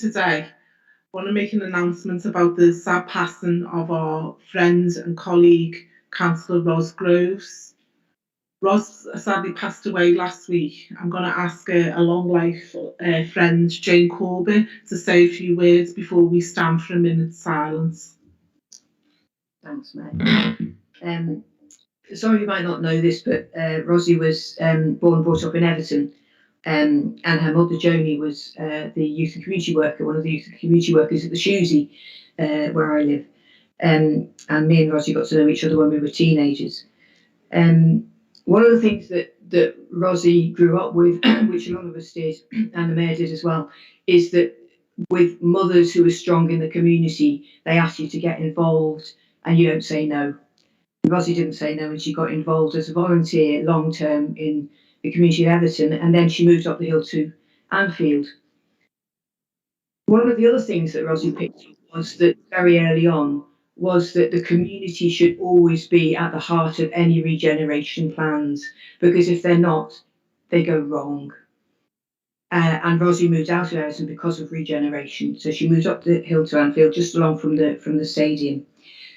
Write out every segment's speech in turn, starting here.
Today, I want to make an announcement about the sad passing of our friend and colleague, Councillor Ros Groves. Ros sadly passed away last week. I'm going to ask a long life friend, Jane Corbyn, to say a few words before we stand for a minute's silence. Thanks, Meg. Some of you might not know this, but Rosie was born and brought up in Everton. And her mother, Joni, was the youth and community worker, one of the youth and community workers at the Shusey, where I live. And me and Rosie got to know each other when we were teenagers. One of the things that Rosie grew up with, which a lot of us did, and the mayor did as well, is that with mothers who are strong in the community, they ask you to get involved and you don't say no. Rosie didn't say no, and she got involved as a volunteer long term in the community of Everton, and then she moved up the hill to Anfield. One of the other things that Rosie picked up was that very early on was that the community should always be at the heart of any regeneration plans, because if they're not, they go wrong. And Rosie moved out of Everton because of regeneration, so she moved up the hill to Anfield, just along from the stadium.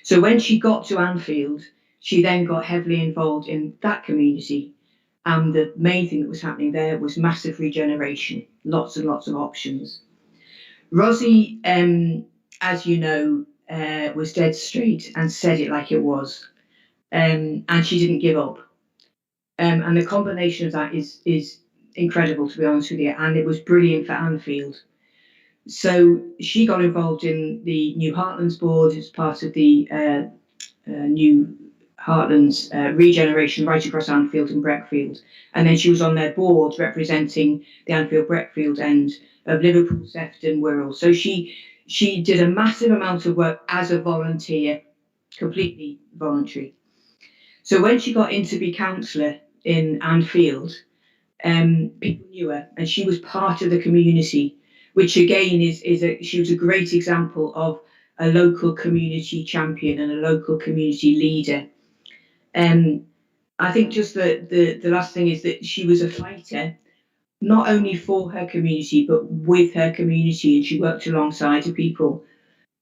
So when she got to Anfield, she then got heavily involved in that community. And the main thing that was happening there was massive regeneration, lots and lots of options. Rosie, as you know, was dead straight and said it like it was. And she didn't give up. And the combination of that is incredible, to be honest with you. And it was brilliant for Anfield. So she got involved in the New Heartlands board as part of the New Heartlands regeneration right across Anfield and Breckfield. And then she was on their board representing the Anfield Breckfield end of Liverpool, Sefton, Wirral. So she did a massive amount of work as a volunteer, completely voluntary. So when she got in to be councillor in Anfield, people knew her, and she was part of the community, which again she was a great example of a local community champion and a local community leader. I think just the last thing is that she was a fighter, not only for her community, but with her community, and she worked alongside the people.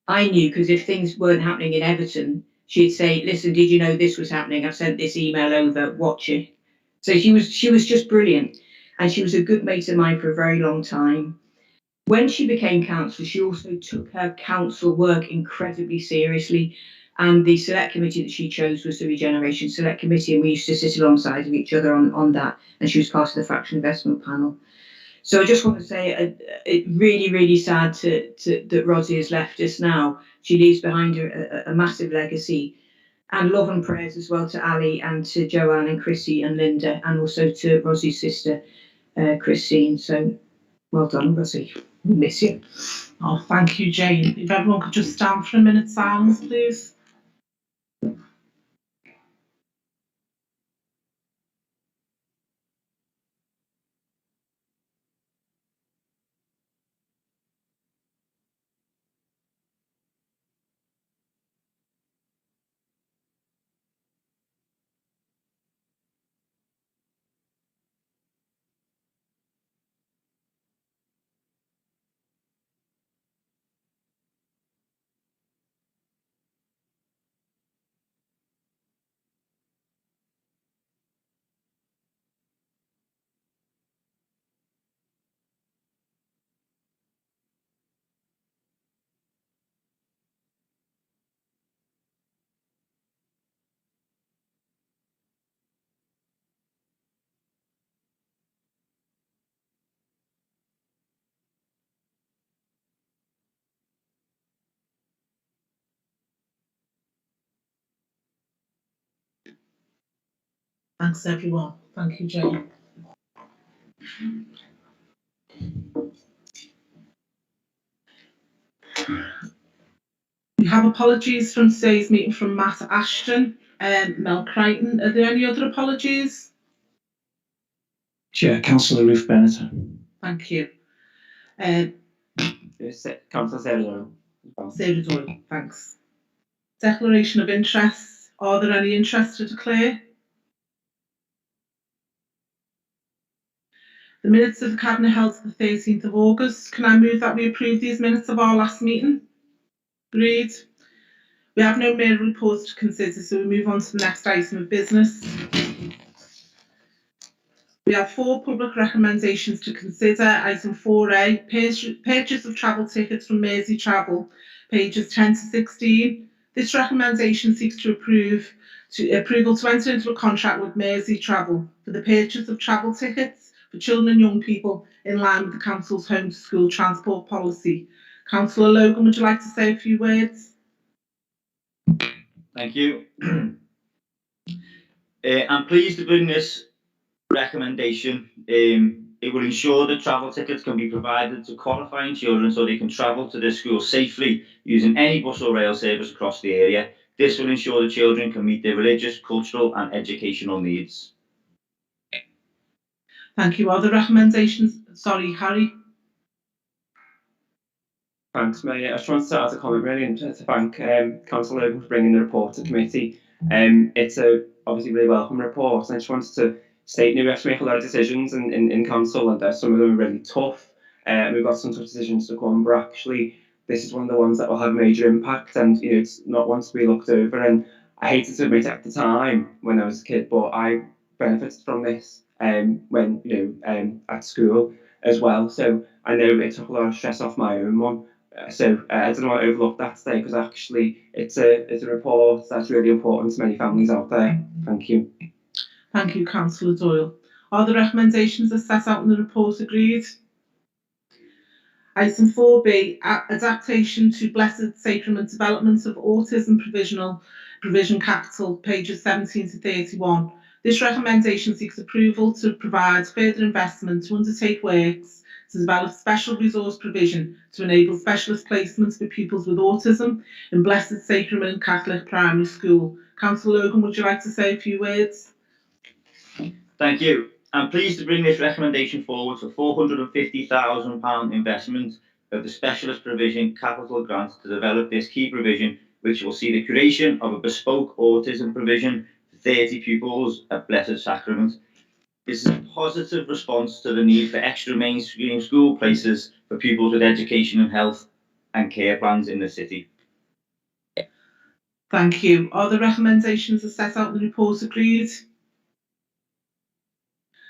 I knew, because if things weren't happening in Everton, she'd say, listen, did you know this was happening? I've sent this email over, watch it. So she was just brilliant. And she was a good mate of mine for a very long time. When she became councillor, she also took her council work incredibly seriously. And the select committee that she chose was the Regeneration Select Committee, and we used to sit alongside of each other on that. And she was part of the Fraction Investment Panel. So I just want to say it really, really sad that Rosie has left us now. She leaves behind her a massive legacy, and love and prayers as well to Ali and to Joanne and Chrissy and Linda, and also to Rosie's sister, Christine. So well done, Rosie. We miss you. Oh, thank you, Jane. If everyone could just stand for a minute's silence, please. Thanks, everyone. Thank you, Jane. We have apologies from today's meeting from Matt Ashton and Mel Crichton. Are there any other apologies? Chair, Councillor Ruth Bennett. Thank you. Councillor Sarah Doyle. Sarah Doyle, thanks. Declaration of interest. Are there any interests to declare? The minutes of the Cabinet held the 13th of August. Can I move that we approve these minutes of our last meeting? Agreed. We have no mayoral reports to consider, so we move on to the next item of business. We have 4 public recommendations to consider. Item 4A, purchase of travel tickets from Merseytravel, pages 10 to 16. This recommendation seeks to approval to enter into a contract with Merseytravel for the purchase of travel tickets for children and young people in line with the Council's home to school transport policy. Councillor Logan, would you like to say a few words? Thank you. I'm pleased to bring this recommendation. It will ensure that travel tickets can be provided to qualifying children so they can travel to their school safely using any bus or rail service across the area. This will ensure the children can meet their religious, cultural and educational needs. Thank you. Are there recommendations? Sorry, Harry. Thanks, Mayor. I just want to start as a comment really and to thank Councillor Logan for bringing the report to committee. It's a obviously really welcome report, and I just wanted to state we have to make a lot of decisions in council, and some of them are really tough. We've got some tough decisions to come, but actually this is one of the ones that will have a major impact, and it's not one to be looked over. And I hated to admit at the time when I was a kid, but I benefited from this when at school as well. So I know it took a lot of stress off my own one. So I don't want to overlook that today, because actually it's a report that's really important to many families out there. Thank you. Thank you, Councillor Doyle. Are the recommendations as set out in the report agreed? Item 4B, adaptation to Blessed Sacrament development of autism provision capital, pages 17 to 31. This recommendation seeks approval to provide further investment to undertake works to develop special resource provision to enable specialist placements for pupils with autism in Blessed Sacrament Catholic Primary School. Councillor Logan, would you like to say a few words? Thank you. I'm pleased to bring this recommendation forward for £450,000 investment of the Specialist Provision Capital Grant to develop this key provision, which will see the creation of a bespoke autism provision for 30 pupils at Blessed Sacrament. This is a positive response to the need for extra mainstream school places for pupils with education and health and care plans in the city. Thank you. Are the recommendations as set out in the report agreed?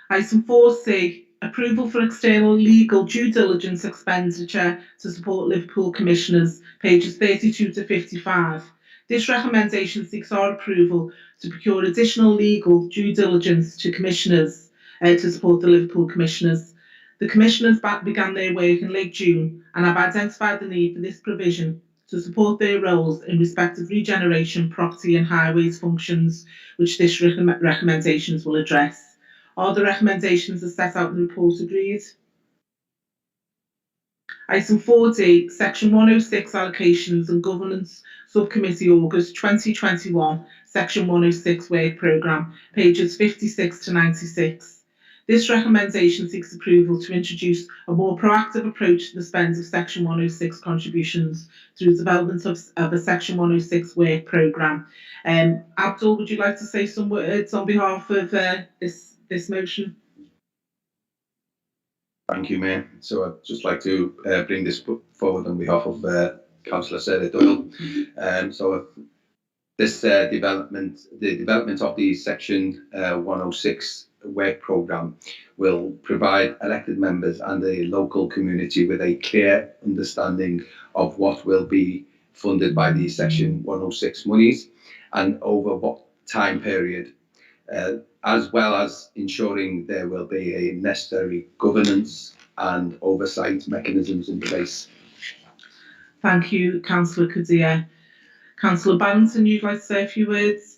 Item 4C, approval for external legal due diligence expenditure to support Liverpool Commissioners, pages 32 to 55. This recommendation seeks our approval to procure additional legal due diligence to Commissioners to support the Liverpool Commissioners. The Commissioners began their work in late June and have identified the need for this provision to support their roles in respect of regeneration, property and highways functions, which this recommendations will address. Are the recommendations as set out in the report agreed? Item 4D, Section 106 Allocations and Governance Subcommittee, August 2021, Section 106 Work Programme, pages 56 to 96. This recommendation seeks approval to introduce a more proactive approach to the spend of Section 106 contributions through the development of a Section 106 Work Programme. Abdul, would you like to say some words on behalf of this motion? Thank you, Mayor. So I'd just like to bring this forward on behalf of Councillor Sarah Doyle. This the development of the Section 106 work programme will provide elected members and the local community with a clear understanding of what will be funded by the Section 106 monies and over what time period, as well as ensuring there will be a necessary governance and oversight mechanisms in place. Thank you, Councillor Kadir. Councillor Barrington, you'd like to say a few words?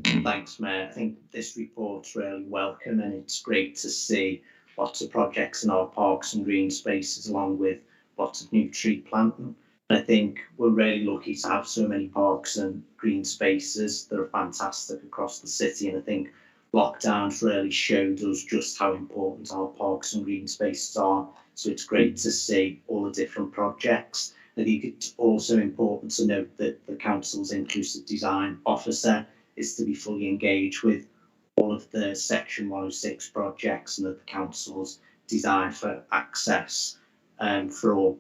Thanks, Mayor. I think this report's really welcome, and it's great to see lots of projects in our parks and green spaces, along with lots of new tree planting. And I think we're really lucky to have so many parks and green spaces that are fantastic across the city, and I think lockdowns really showed us just how important our parks and green spaces are. So it's great to see all the different projects. I think it's also important to note that the council's inclusive design officer is to be fully engaged with all of the Section 106 projects and that the council's design for access for all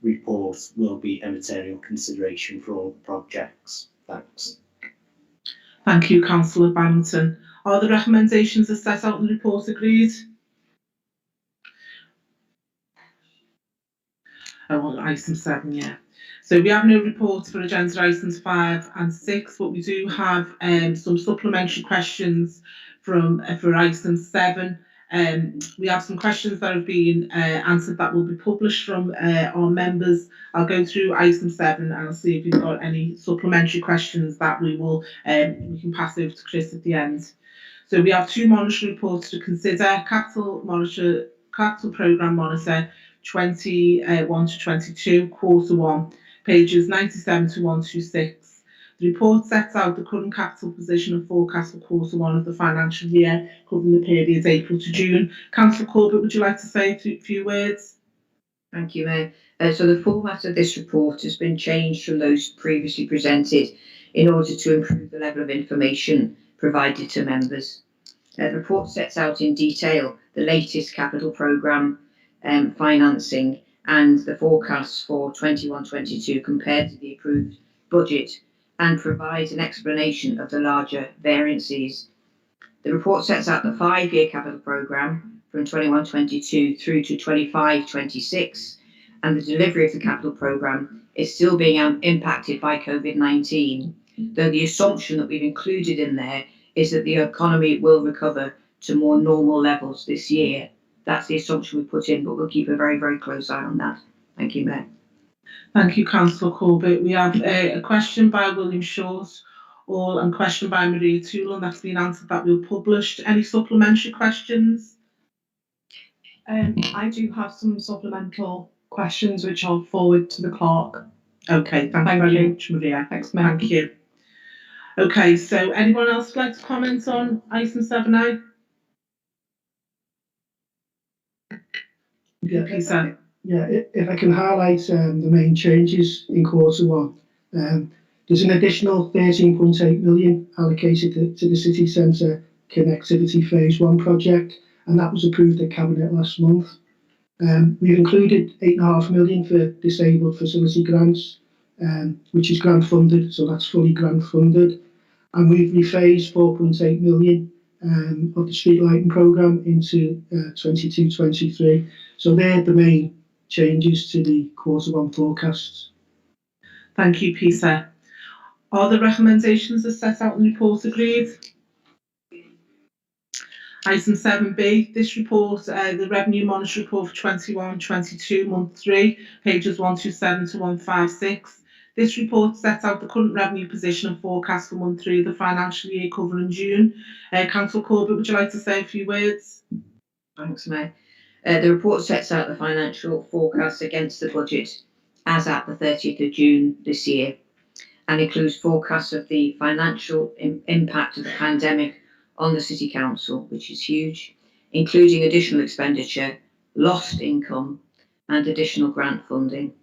reports will be a material consideration for all the projects. Thanks. Thank you, Councillor Barrington. Are the recommendations as set out in the report agreed? Oh, item 7, yeah. So we have no reports for agenda items 5 and 6, but we do have some supplementary questions for item 7. We have some questions that have been answered that will be published from our members. I'll go through item 7 and I'll see if we've got any supplementary questions that we can pass over to Chris at the end. So we have 2 monitoring reports to consider. Capital Programme Monitor 21 to 22, quarter 1, pages 97 to 126. The report sets out the current capital position and forecast for quarter 1 of the financial year, covering the period April to June. Councillor Corbett, would you like to say a few words? Thank you, Mayor. So the format of this report has been changed from those previously presented in order to improve the level of information provided to members. The report sets out in detail the latest capital programme financing and the forecasts for 21-22 compared to the approved budget, and provides an explanation of the larger variances. The report sets out the 5-year capital programme from 21-22 through to 25-26, and the delivery of the capital programme is still being impacted by COVID-19, though the assumption that we've included in there is that the economy will recover to more normal levels this year. That's the assumption we put in, but we'll keep a very, very close eye on that. Thank you, Mayor. Thank you, Councillor Corbett. We have a question by William Short, and question by Maria Toolan that's been answered that we've published. Any supplementary questions? I do have some supplemental questions which I'll forward to the clerk. Okay, thank you very much, Maria. Thanks, Mayor. Thank you. Okay, so anyone else like to comment on item 7A? Yeah, Peter. Yeah, if I can highlight the main changes in quarter 1. There's an additional 13.8 million allocated to the city centre connectivity phase 1 project, and that was approved at Cabinet last month. We've included 8.5 million for disabled facility grants, which is grant funded, so that's fully grant funded. And we've rephased 4.8 million of the street lighting programme into 22-23. So they're the main changes to the quarter 1 forecasts. Thank you, Peter. Are the recommendations as set out in the report agreed? Item 7B, this report, the Revenue Monitor Report for 21-22, month 3, pages 127 to 156. This report sets out the current revenue position and forecast for month 3 of the financial year covering June. Councillor Corbett, would you like to say a few words? Thanks, Mayor. The report sets out the financial forecast against the budget as at the 30th of June this year, and includes forecasts of the financial impact of the pandemic on the City Council, which is huge, including additional expenditure, lost income, and additional grant funding.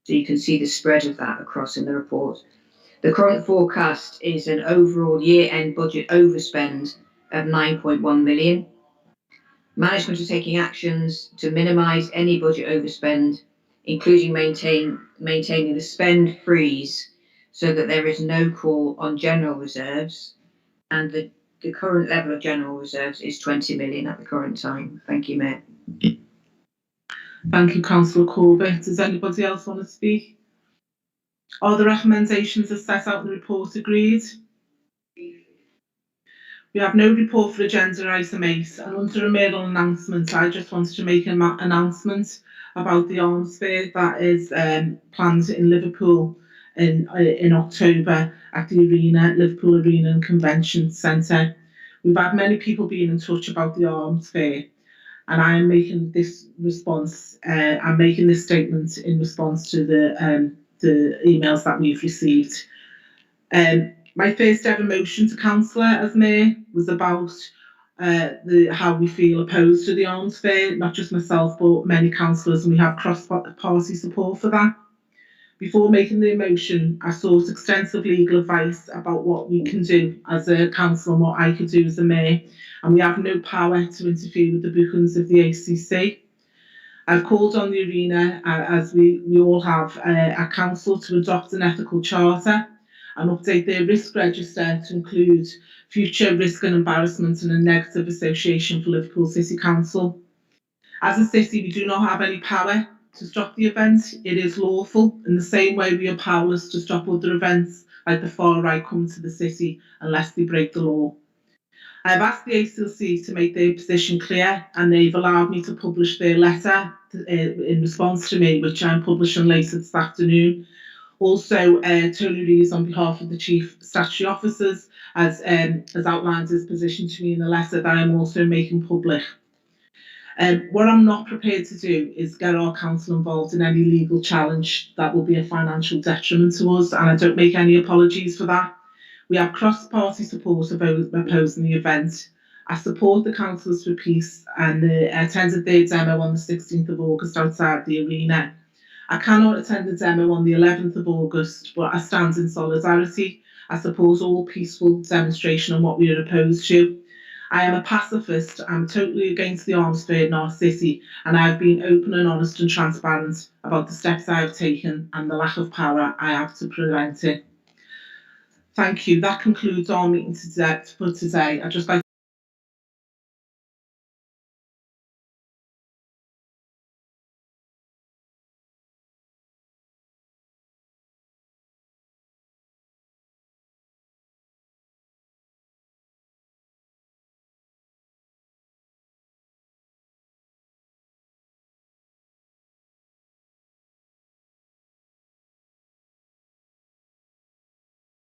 So you can see the spread of that across in the report. The current forecast is an overall year-end budget overspend of 9.1 million. Management are taking actions to minimise any budget overspend, including maintaining the spend freeze so that there is no call on general reserves, and the current level of general reserves is 20 million at the current time. Thank you, Mayor. Thank you, Councillor Corbett. Does anybody else want to speak? Are the recommendations as set out in the report agreed? We have no report for agenda item 8, and under a mayoral announcement, I just wanted to make an announcement about the arms fair that is planned in Liverpool in October at the arena, Liverpool Arena and Convention Centre. We've had many people being in touch about the arms fair, and I am making this response. I'm making this statement in response to the emails that we've received. My first ever motion to councillor as mayor was about how we feel opposed to the arms fair, not just myself but many councillors, and we have cross-party support for that. Before making the motion, I sought extensive legal advice about what we can do as a council and what I could do as a mayor, and we have no power to interfere with the bookings of the ACC. I've called on the arena, as we all have, a council to adopt an ethical charter and update their risk register to include future risk and embarrassment and a negative association for Liverpool City Council. As a city, we do not have any power to stop the event. It is lawful in the same way we are powerless to stop other events like the far right coming to the city unless they break the law. I have asked the ACC to make their position clear, and they've allowed me to publish their letter in response to me, which I'm publishing later this afternoon. Also, Tony Rees, on behalf of the Chief Statutory Officers, has outlined his position to me in the letter that I'm also making public. What I'm not prepared to do is get our council involved in any legal challenge that will be a financial detriment to us, and I don't make any apologies for that. We have cross-party support of opposing the event. I support the Councillors for Peace and attended their demo on the 16th of August outside the arena. I cannot attend the demo on the 11th of August, but I stand in solidarity. I support all peaceful demonstration on what we are opposed to. I am a pacifist. I'm totally against the arms trade in our city, and I've been open and honest and transparent about the steps I have taken and the lack of power I have to prevent it. Thank you. That concludes our meeting for today. I'd just like